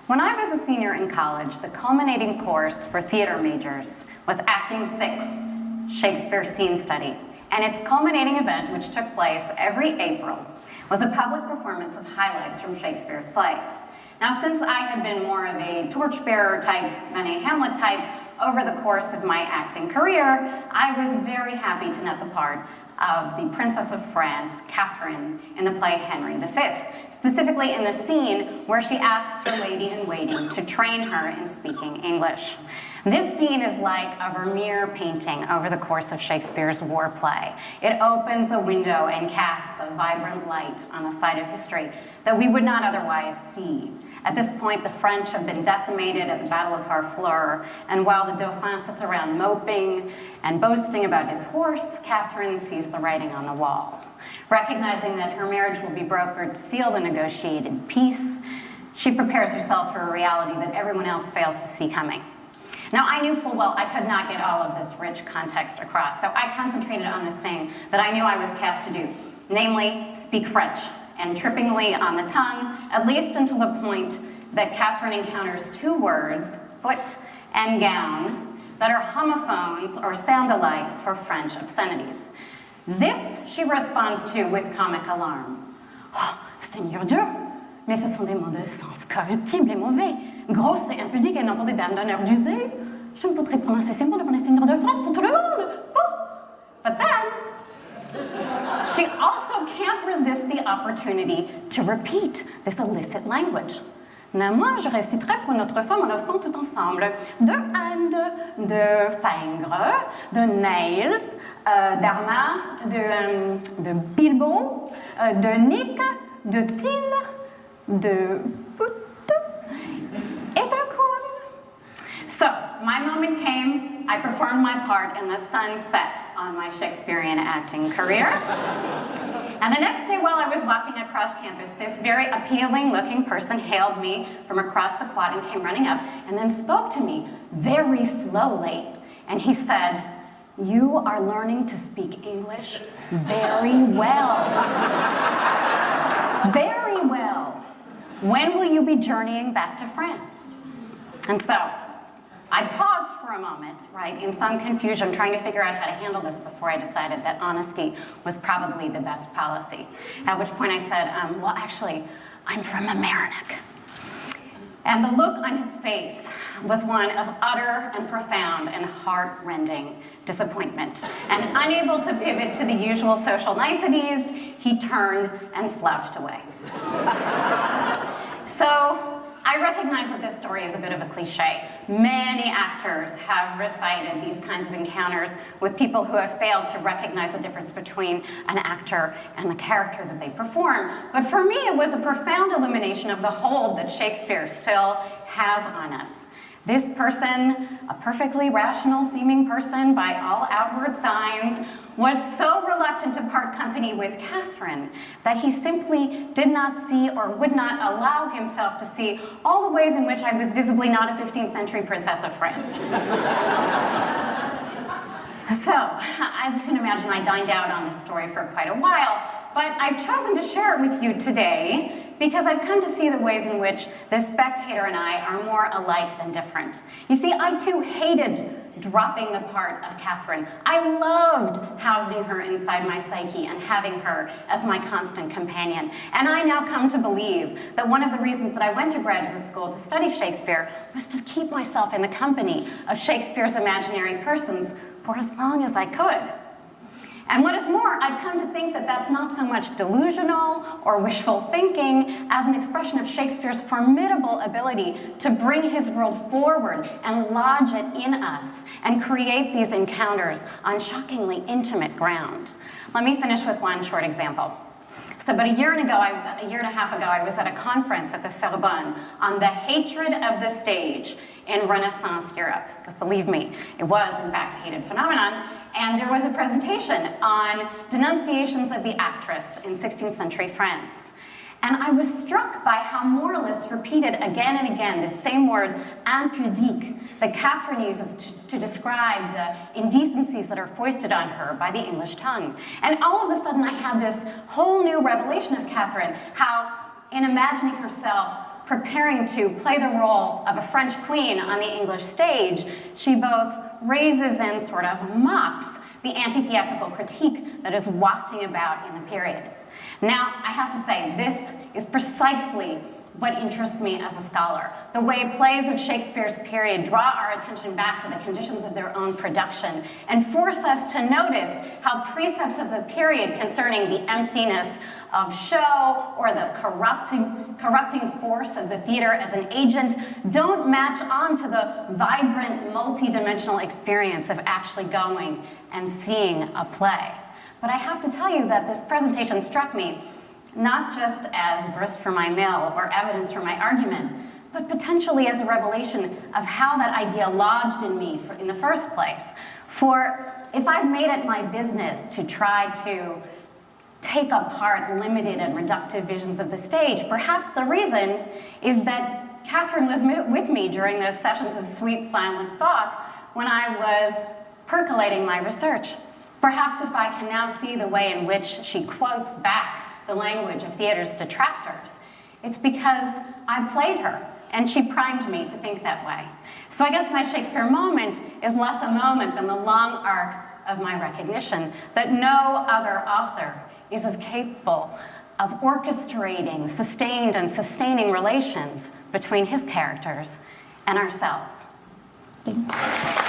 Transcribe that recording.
When I was a senior in college, the culminating course for theater majors was Acting 6, Shakespeare Scene Study, and its culminating event, which took place every April, was a public performance of highlights from Shakespeare's plays. Now, since I had been more of a torchbearer type than a Hamlet type over the course of my acting career, I was very happy to net the part of the Princess of France, Katherine, in the play Henry V, specifically in the scene where she asks her lady-in-waiting to train her in speaking English. This scene is like a Vermeer painting over the course of Shakespeare's war play. It opens a window and casts a vibrant light on a side of history that we would not otherwise see. At this point, the French have been decimated at the Battle of Harfleur, and while the Dauphin sits around moping and boasting about his horse, Katherine sees the writing on the wall. Recognizing that her marriage will be brokered to seal the negotiated peace, she prepares herself for a reality that everyone else fails to see coming. Now, I knew full well I could not get all of this rich context across, so I concentrated on the thing that I knew I was cast to do, namely, speak French, and trippingly on the tongue, at least until the point that Katherine encounters two words, foot and gown, that are homophones or sound-alikes for French obscenities. This she responds to with comic alarm. Oh, Seigneur Dieu, mais ce sont des mots de sens corruptibles et mauvais, grosses et impudiques et non pas des dames d'honneur d'user. Je me voudrais prononcer ces mots devant les seigneurs de France pour tout le monde. Faux! But then, she also can't resist the opportunity to repeat this illicit language. Néanmoins, je réciterai pour notre femme en leçon tout ensemble de hand, de finger, de nails, d'arma, de bilbo, de nick, de til, de foot, et de cool. So, my moment came. I performed my part and the sun set on my Shakespearean acting career. And the next day while I was walking across campus, this very appealing looking person hailed me from across the quad and came running up and then spoke to me very slowly. And he said, "You are learning to speak English very well." Very well. When will you be journeying back to France? And so, I paused for a moment, right, in some confusion, trying to figure out how to handle this before I decided that honesty was probably the best policy. At which point I said, well, actually, I'm from Mamaroneck. And the look on his face was one of utter and profound and heart-rending disappointment. And unable to pivot to the usual social niceties, he turned and slouched away. So, I recognize that this story is a bit of a cliche. Many actors have recited these kinds of encounters with people who have failed to recognize the difference between an actor and the character that they perform. But for me, it was a profound illumination of the hold that Shakespeare still has on us. This person, a perfectly rational seeming person by all outward signs, was so reluctant to part company with Katherine that he simply did not see or would not allow himself to see all the ways in which I was visibly not a 15th century princess of France. So, as you can imagine, I dined out on this story for quite a while, but I've chosen to share it with you today because I've come to see the ways in which the spectator and I are more alike than different. You see, I too hated dropping the part of Katherine. I loved housing her inside my psyche and having her as my constant companion. And I now come to believe that one of the reasons that I went to graduate school to study Shakespeare was to keep myself in the company of Shakespeare's imaginary persons for as long as I could. And what is more, I've come to think that that's not so much delusional or wishful thinking as an expression of Shakespeare's formidable ability to bring his world forward and lodge it in us and create these encounters on shockingly intimate ground. Let me finish with one short example. So about a year and a half ago, I was at a conference at the Sorbonne on the hatred of the stage in Renaissance Europe. Because believe me, it was in fact a hated phenomenon. And there was a presentation on denunciations of the actress in 16th century France. And I was struck by how moralists repeated again and again the same word, impudique, that Katherine uses to describe the indecencies that are foisted on her by the English tongue. And all of a sudden I had this whole new revelation of Katherine, how in imagining herself preparing to play the role of a French queen on the English stage, she both raises and sort of mocks the anti-theatrical critique that is wafting about in the period. Now, I have to say, this is precisely what interests me as a scholar. The way plays of Shakespeare's period draw our attention back to the conditions of their own production and force us to notice how precepts of the period concerning the emptiness of show or the corrupting force of the theater as an agent don't match on to the vibrant, multi-dimensional experience of actually going and seeing a play. But I have to tell you that this presentation struck me not just as grist for my mill or evidence for my argument, but potentially as a revelation of how that idea lodged in me in the first place. For if I've made it my business to try to take apart limited and reductive visions of the stage, perhaps the reason is that Katherine was with me during those sessions of sweet silent thought when I was percolating my research. Perhaps if I can now see the way in which she quotes back the language of theater's detractors, it's because I played her and she primed me to think that way. So I guess my Shakespeare moment is less a moment than the long arc of my recognition that no other author is as capable of orchestrating sustained and sustaining relations between his characters and ourselves. Thank you.